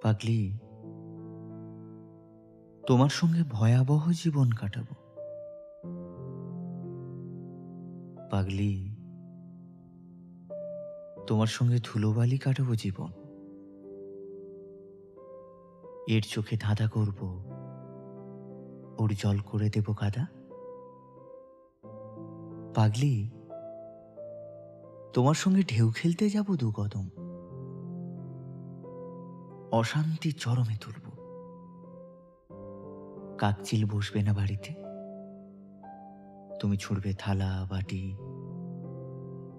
পাগলি, তোমার সঙ্গে ভয়াবহ জীবন কাটাবো। পাগলি, তোমার সঙ্গে ধুলোবালি কাটাবো জীবন। এর চোখে ধাঁধা করব, ওর জল করে দেব কাদা। পাগলি, তোমার সঙ্গে ঢেউ খেলতে যাব দু কদম। অশান্তি চরমে তুলব। কাকচিল বসবে না বাড়িতে। তুমি ছুঁড়বে থালা বাটি,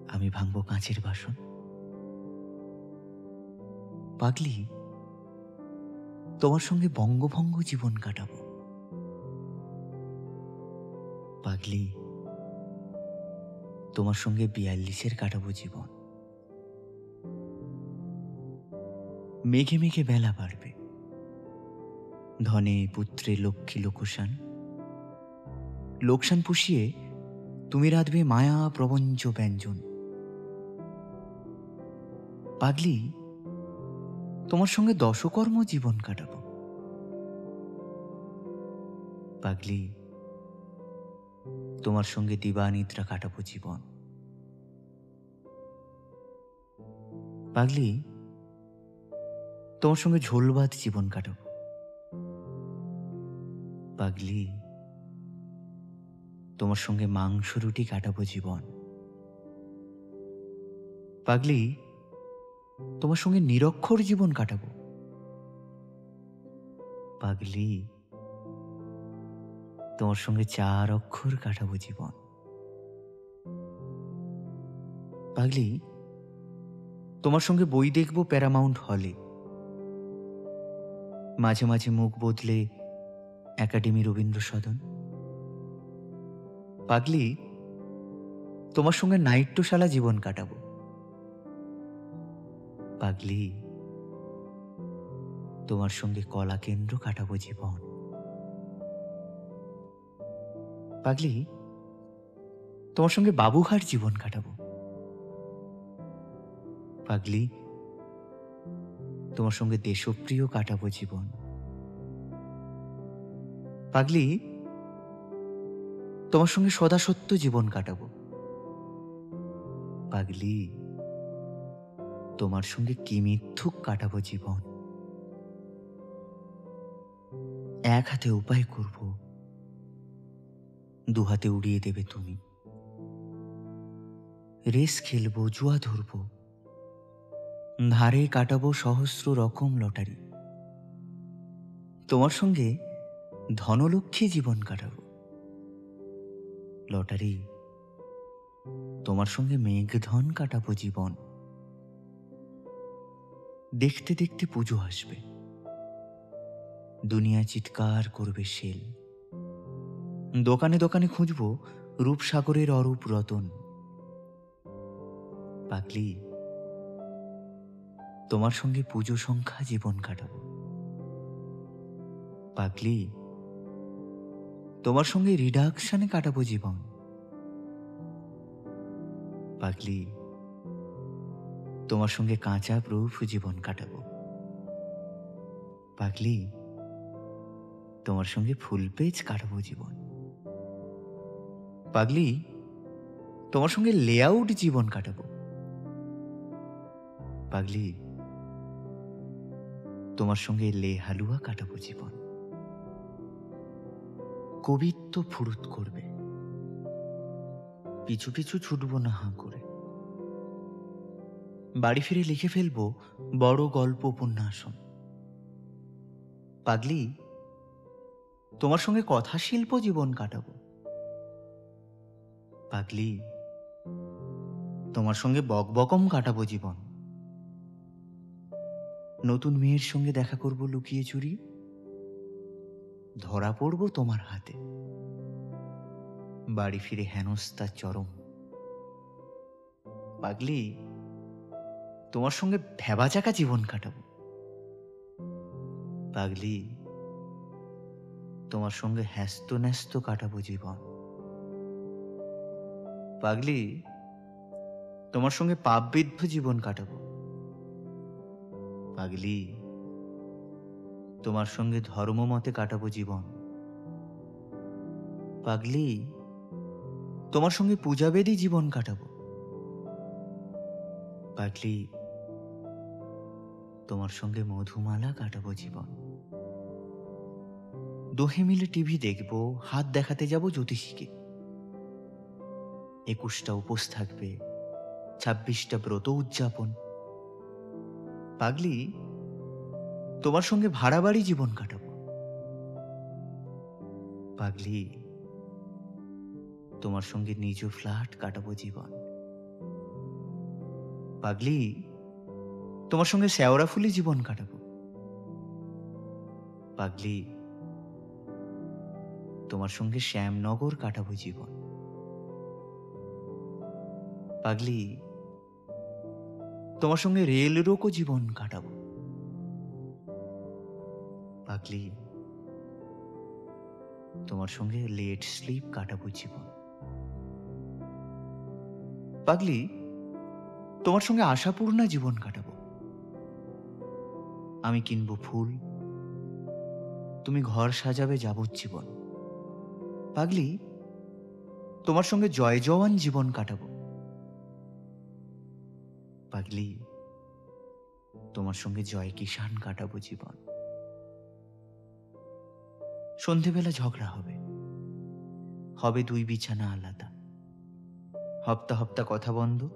আমি ভাঙবো কাঁচের বাসন। পাগলি, তোমার সঙ্গে বঙ্গভঙ্গ জীবন কাটাবো। পাগলি, তোমার সঙ্গে ৪২-এর কাটাবো জীবন। মেঘে মেঘে বেলা বাড়বে, ধনে পুত্রে লক্ষ্মী লোকসান। লোকসান পুষিয়ে তুমি রাঁধবে মায়া প্রবঞ্চ ব্যঞ্জন। পাগলি, তোমার সঙ্গে দশকর্ম জীবন কাটাবো। পাগলি, তোমার সঙ্গে দিবানিদ্রা কাটাবো জীবন। পাগলি, তোমার সঙ্গে ঝোলবাদ জীবন কাটাবো। পাগলি, তোমার সঙ্গে মাংস রুটি কাটাবো জীবন। পাগলি, তোমার সঙ্গে নিরক্ষর জীবন কাটাবো। পাগলি, তোমার সঙ্গে ৪ অক্ষর কাটাবো জীবন। পাগলি, তোমার সঙ্গে বই দেখব প্যারামাউন্ট হলে। মাঝে মাঝে মুখ বদলে একাডেমি রবীন্দ্র সদন। পাগলি, তোমার সঙ্গে নাট্যশালা জীবন কাটাবো। পাগলি, তোমার সঙ্গে কলা কেন্দ্র কাটাবো জীবন। পাগলি, তোমার সঙ্গে বাবুঘাট জীবন কাটাবো। পাগলি, তোমার সঙ্গে দেশপ্রিয় কাটাবো জীবন। পাগলি, তোমার সঙ্গে সদাসত্য জীবন কাটাবো। পাগলি, তোমার সঙ্গে কি মিথ্যুক কাটাবো জীবন। এক হাতে উপায় করব, দু হাতে উড়িয়ে দেবে তুমি। রেস খেলবো, জুয়া ধরবো, ধারে কাটাবো সহস্র রকম লটারি। তোমার সঙ্গে ধনলক্ষ্মী জীবন কাটাবো। লটারি, তোমার সঙ্গে মেঘধন কাটাবো জীবন। দেখতে দেখতে পুজো আসবে, দুনিয়া চিৎকার করবে শেল। দোকানে দোকানে খুঁজবো রূপসাগরের অরূপ রতন। পাগলি, তোমার সঙ্গে পুজো সংখ্যা জীবন কাটাবো। পাগলি, তোমার সঙ্গে রিডাকশনে কাটাবো জীবন। পাগলি, তোমার সঙ্গে কাঁচা প্রুফ জীবন কাটাবো। পাগলি, তোমার সঙ্গে ফুল পেজ কাটাবো জীবন। পাগলি, তোমার সঙ্গে লেআউট জীবন কাটাবো। পাগলি, তোমার সঙ্গে লে হালুয়া কাটাবো জীবন। কবিত্ব ফুরুত করবে, পিছু পিছু ছুটবো না হাঁ করে। বাড়ি ফিরে লিখে ফেলবো বড় গল্প উপন্যাসন। পাগলি, তোমার সঙ্গে কথা শিল্প জীবন কাটাবো। পাগলি, তোমার সঙ্গে বকবকম কাটাবো জীবন। নতুন মেয়ের সঙ্গে দেখা করব লুকিয়ে চুরি, ধরা পড়ব তোমার হাতে। বাড়ি ফিরে হেনস্তা চরম। পাগলি, তোমার সঙ্গে ভ্যাবাচাকা জীবন কাটাবো। পাগলি, তোমার সঙ্গে হ্যাস্ত ন্যস্ত কাটাবো জীবন। পাগলি, তোমার সঙ্গে পাপবিদ্ধ জীবন কাটাবো। পাগলি, তোমার সঙ্গে ধর্মমতে কাটাবো জীবন। পাগলি, তোমার সঙ্গে পূজাবেদী জীবন কাটাবো। পাগলি, তোমার সঙ্গে মধুমালা কাটাবো জীবন। দোহে মিলে টিভি দেখবো, হাত দেখাতে যাব জ্যোতিষীকে। 21টা উপোস থাকবে, 26টা ব্রত উদযাপন। পাগলি, তোমার সঙ্গে ভাড়া বাড়ি জীবন কাটাবো। পাগলি, তোমার সঙ্গে নিজ ফ্ল্যাট কাটাবো জীবন। পাগলি, তোমার সঙ্গে শেওড়াফুলি জীবন কাটাবো। পাগলি, তোমার সঙ্গে শ্যামনগর কাটাবো জীবন। পাগলি, তোমার সঙ্গে রেল রোকো জীবন কাটাবো। পাগলি, তোমার সঙ্গে লেট স্লিপ কাটাবো জীবন। পাগলি, তোমার সঙ্গে আশাপূর্ণা জীবন কাটাবো। আমি কিনবো ফুল, তুমি ঘর সাজাবে যাবজ্জীবন। পাগলি, তোমার সঙ্গে জয় জওয়ান জীবন কাটাবো। পাগলি, তোমার সঙ্গে জয় কিষান কাটাবো জীবন। সন্ধেবেলা ঝগড়া হবে, হবে দুই বিছানা আলাদা। হপ্তা হপ্তা কথা বন্ধ,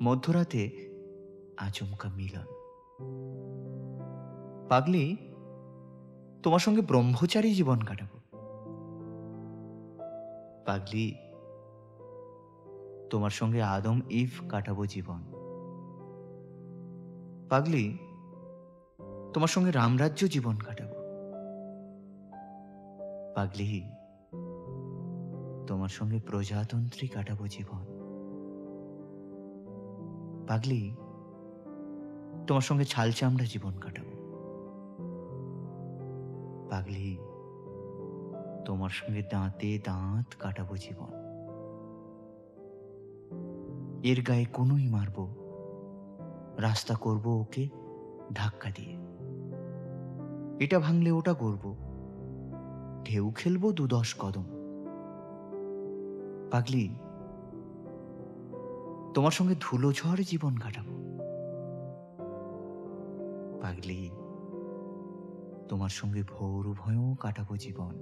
মধ্যরাতে আচমকা মিলন। পাগলি, তোমার সঙ্গে ব্রহ্মচারী জীবন কাটাবো। পাগলি, তোমার সঙ্গে আদম ইভ কাটাবো জীবন। পাগলি, তোমার সঙ্গে রামরাজ্য জীবন কাটাবো। পাগলি, তোমার সঙ্গে প্রজাতন্ত্রী কাটাবো জীবন। পাগলি, তোমার সঙ্গে ছাল চামড়া জীবন কাটাবো। পাগলি, তোমার সঙ্গে দাঁতে দাঁত কাটাবো জীবন। এর গায়ে কোনোই মারবো, রাস্তা করবো ওকে ধাক্কা দিয়ে। এটা ভাঙলে ওটা করবো, ঢেউ খেলবো 2-10 কদম। পাগলি, তোমার সঙ্গে ধুলো ঝড় জীবন কাটাবো। পাগলি, তোমার সঙ্গে ভোর ভয়ও কাটাবো জীবন।